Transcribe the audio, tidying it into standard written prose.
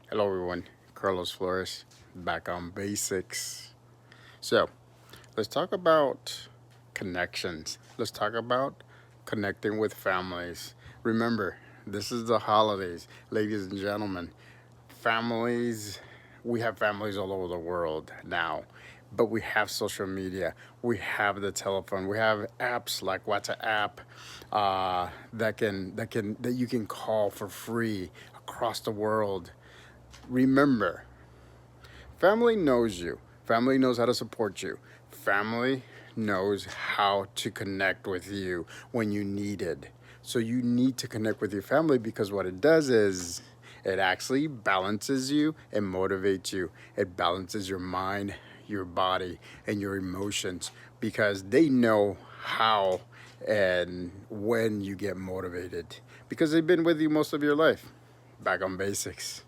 Hello, everyone. Carlos Flores, back on basics. So, let's talk about connections. Let's talk about connecting with families. Remember, this is the holidays, ladies and gentlemen. Families, we have families all over the world now, but we have social media, we have the telephone, we have apps like WhatsApp that you can call for free across the world. Remember, family knows you. Family knows how to support you. Family knows how to connect with you when you need it. So you need to connect with your family because what it does is it actually balances you and motivates you. It balances your mind, your body, and your emotions because they know how and when you get motivated because they've been with you most of your life. Back on basics.